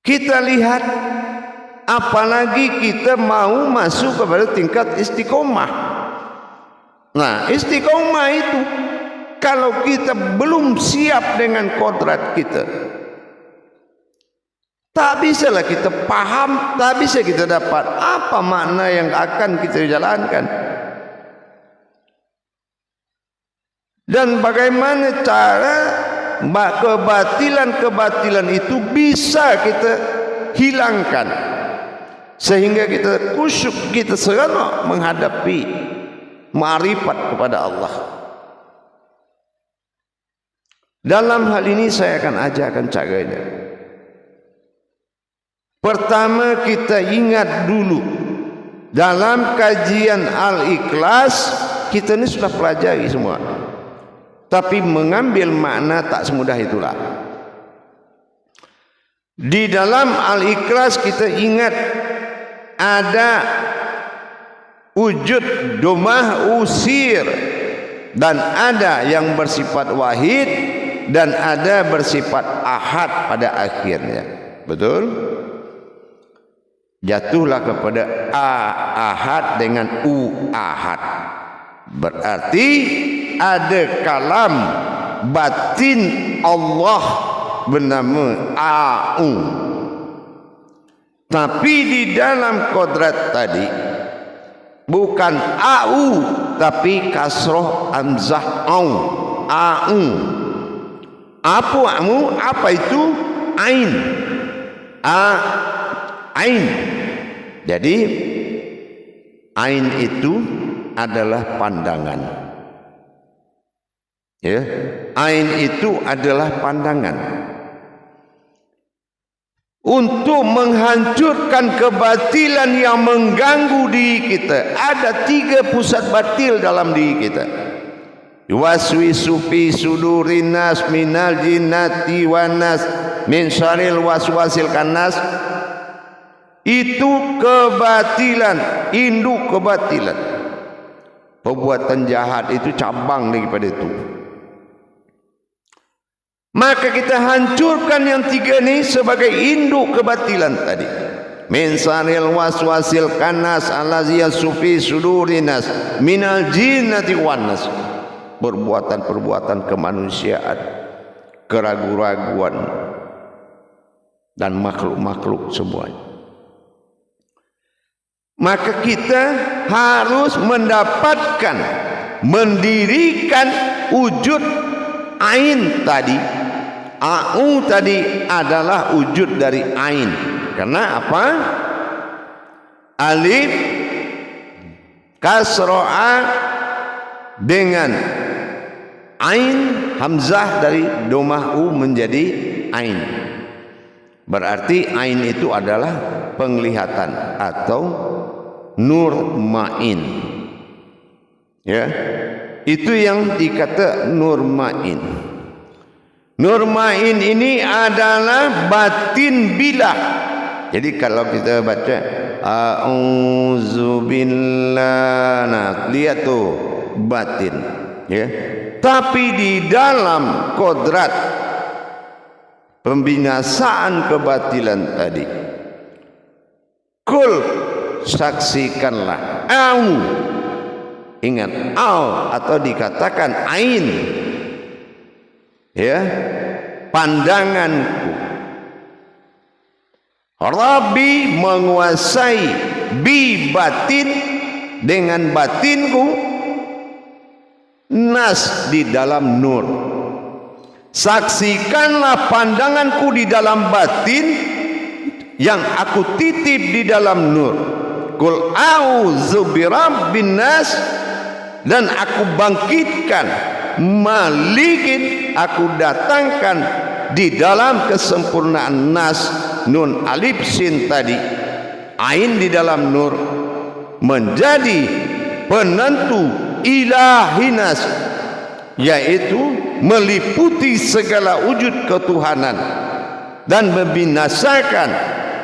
Kita lihat, apalagi kita mau masuk kepada tingkat istiqomah. Nah, istiqomah itu kalau kita belum siap dengan kodrat kita, tak bisalah kita paham, tak bisa kita dapat apa makna yang akan kita jalankan. Dan bagaimana cara kebatilan itu bisa kita hilangkan sehingga kita khusyuk, kita seronok menghadapi ma'rifat kepada Allah. Dalam hal ini saya akan ajarkan caranya. Pertama, kita ingat dulu dalam kajian Al-Ikhlas kita ini sudah pelajari semua, tapi mengambil makna tak semudah itulah. Di dalam Al-Ikhlas kita ingat ada wujud domah usir, dan ada yang bersifat wahid dan ada bersifat ahad pada akhirnya. Betul? Jatuhlah kepada ahad dengan ahad. Berarti ada kalam batin Allah bernama A'u. Tapi di dalam kodrat tadi bukan A'u, tapi kasroh hamzah A'u. A'u. Apa itu? Ain. Ain. Jadi ain itu adalah pandangan. Ya, ain itu adalah pandangan. Untuk menghancurkan kebatilan yang mengganggu diri kita, ada 3 pusat batil dalam diri kita. Waswisu fi sudurin nas minal jinnati wan nas min syarril waswasil khannas. Itu kebatilan, induk kebatilan. Perbuatan jahat itu cabang daripada itu. Maka kita hancurkan yang 3 ini sebagai induk kebatilan tadi. Min syarril waswasil khannas allazi yasufi sudurinas minal jinnati wan nas. Perbuatan-perbuatan kemanusiaan, keraguan-raguan dan makhluk-makhluk semuanya. Maka kita harus mendirikan wujud ain tadi. A'u tadi adalah wujud dari ain. Karena apa? Alif kasro'a dengan ain, hamzah dari domah u menjadi ain. Berarti ain itu adalah penglihatan atau nur ma'in. Ya, itu yang dikata nur ma'in. Nur ma'in ini adalah batin bilah. Jadi kalau kita baca a'udzubillah, nah lihat tuh batin, ya. Tapi di dalam kodrat pembinasaan kebatilan tadi, kul saksikanlah, ingat atau dikatakan ain, ya, pandanganku. Rabbi menguasai bi batin, dengan batinku, nas di dalam nur. Saksikanlah pandanganku di dalam batin yang aku titip di dalam nur. Qul a'udzu birabbin nas, dan aku bangkitkan, malikin, aku datangkan di dalam kesempurnaan nas, nun alif sin tadi, ain di dalam nur, menjadi penentu ilahinas, yaitu meliputi segala wujud ketuhanan dan membinasakan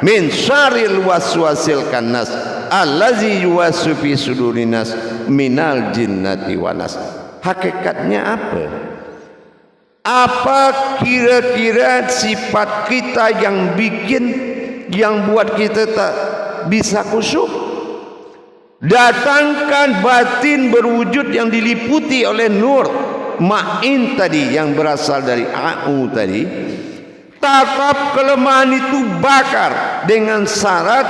min syarril waswasil khannas allazi yuwaswisu fi sudurinas minal jinnati wanas. Hakikatnya apa? Apa kira-kira sifat kita yang bikin yang buat kita tak bisa khusyuk. Datangkan batin berwujud yang diliputi oleh nur ma'in tadi, yang berasal dari a'u tadi. Tatap kelemahan itu bakar dengan syarat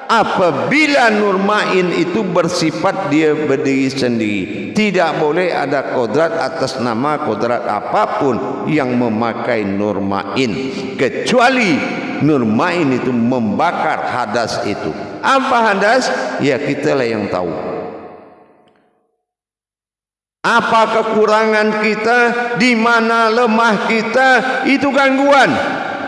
apabila nur ma'in itu bersifat dia berdiri sendiri. Tidak boleh ada kodrat atas nama kodrat apapun yang memakai nur ma'in, kecuali nur ma'in itu membakar hadas itu. Apa hadas? Ya kitalah yang tahu. Apa kekurangan kita, di mana lemah kita, itu gangguan.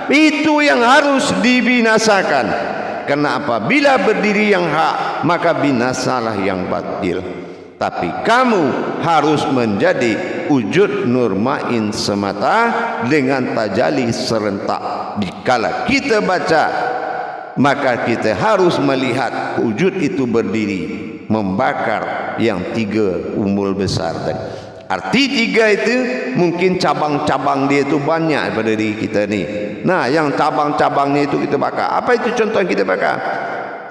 Itu yang harus dibinasakan. Karena apabila berdiri yang hak, maka binasalah yang batil. Tapi kamu harus menjadi wujud nur ma'in semata dengan tajalli serentak. Dikala kita baca, maka kita harus melihat wujud itu berdiri, membakar yang tiga ummul besar tadi. Arti tiga itu mungkin cabang-cabang dia itu banyak pada diri kita ni. Nah, yang cabang-cabangnya itu kita bakar. Apa itu contoh yang kita bakar?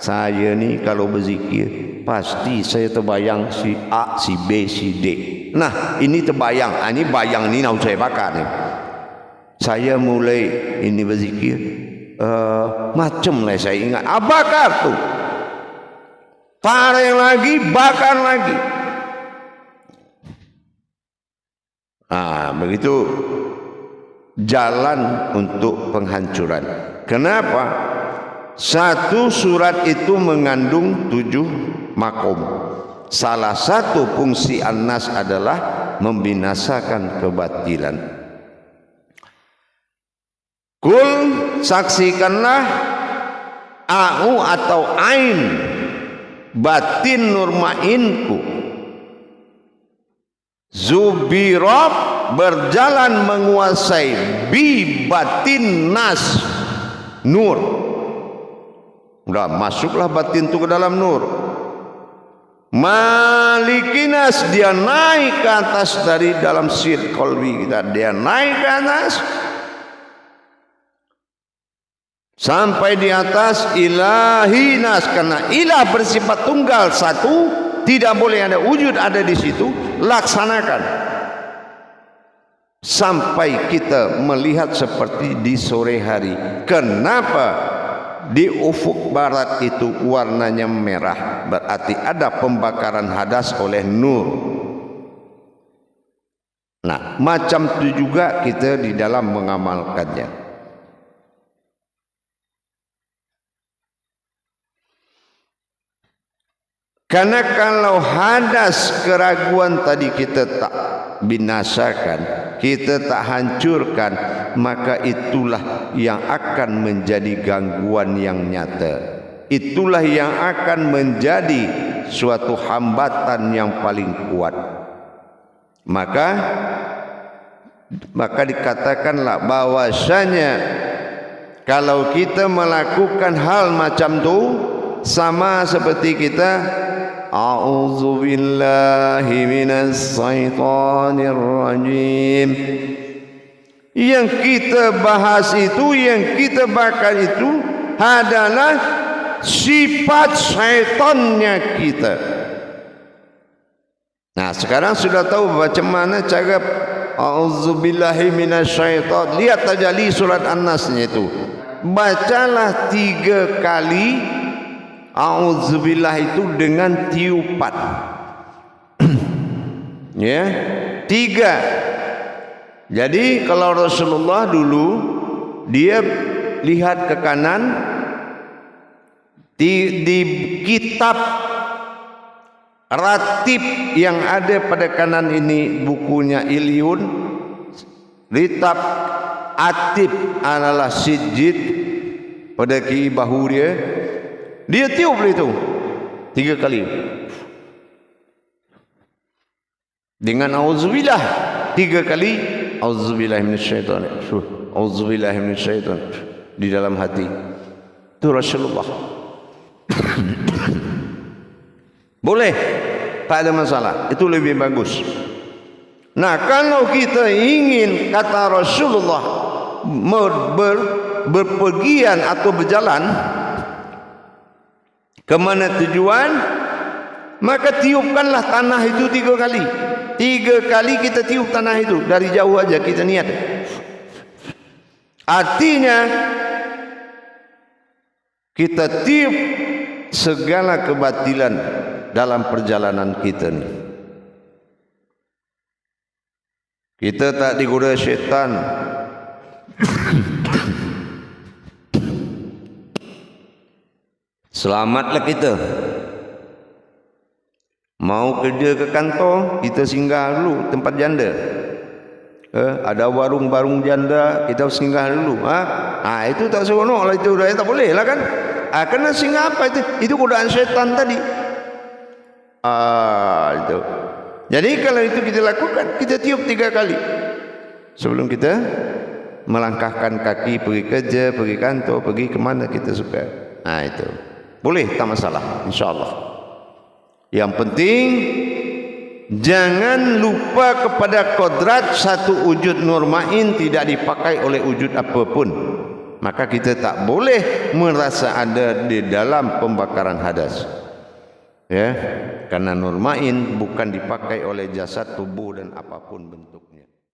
Saya ni kalau berzikir pasti saya terbayang si A, si B, si D. Nah, ini terbayang. Ini bayang ni nak saya bakar ni. Saya mulai ini berzikir, macam lah saya ingat. Bakar tu. Tarik lagi, bakar lagi. Begitu jalan untuk penghancuran. Kenapa? Satu surat itu mengandung 7 makom. Salah satu fungsi An-Nas adalah membinasakan kebatilan. Kul, saksikanlah a'u atau ain, batin nur ma'inku. Zubirab, berjalan menguasai bi batin nas, nur. Udah masuklah batin itu ke dalam nur. Malikinas, dia naik ke atas dari dalam sir kolbi kita. Dia naik ke atas sampai di atas ilahinas, karena ilah bersifat tunggal satu, tidak boleh ada wujud ada di situ. Laksanakan sampai kita melihat seperti di sore hari. Kenapa di ufuk barat itu warnanya merah? Berarti ada pembakaran hadas oleh nur. Nah, macam itu juga kita di dalam mengamalkannya. Karena kalau hadas keraguan tadi kita tak binasakan, kita tak hancurkan, maka itulah yang akan menjadi gangguan yang nyata. Itulah yang akan menjadi suatu hambatan yang paling kuat. Maka dikatakanlah bahwasanya kalau kita melakukan hal macam itu, sama seperti kita a'udzu billahi minas syaitonir rajim. Yang kita bahas itu, yang kita bakar itu adalah sifat syaitannya kita. Nah, sekarang sudah tahu macam mana cara a'udzu billahi minasy syaitan. Lihat tajalli surat An-Nasnya itu. Bacalah 3 kali a'udzubillah itu dengan tiupan. Ya, 3. Jadi kalau Rasulullah dulu dia lihat ke kanan, di kitab ratib yang ada pada kanan ini bukunya Ilyun, kitab atib adalah sijid pada kiri bahu dia tiup itu 3 kali dengan auzubillah, 3 kali auzubillahi minasyaitonir rajim, auzubillahi minasyaitonir rajim di dalam hati. Itu Rasulullah. Boleh, tak ada masalah, itu lebih bagus. Nah, kalau kita ingin kata Rasulullah berpergian atau berjalan ke mana tujuan, maka tiupkanlah tanah itu 3 kali. 3 kali kita tiup tanah itu, dari jauh aja kita niat. Artinya kita tiup segala kebatilan dalam perjalanan kita ni. Kita tak digoda syaitan. Selamatlah kita. Mau kerja ke kantor, kita singgah dulu tempat janda. Ada warung-warung janda, kita singgah dulu. Itu tak seronok lah, itu tak boleh lah kan. Kena singgah apa itu? Itu godaan syaitan tadi. Itu. Jadi kalau itu kita lakukan, kita tiup 3 kali sebelum kita melangkahkan kaki pergi kerja, pergi kantor, pergi ke mana kita suka. Itu boleh, tak masalah, insyaAllah. Yang penting jangan lupa kepada kodrat satu wujud nur ma'in tidak dipakai oleh wujud apapun. Maka kita tak boleh merasa ada di dalam pembakaran hadas. Ya, karena nur ma'in bukan dipakai oleh jasad, tubuh dan apapun bentuknya.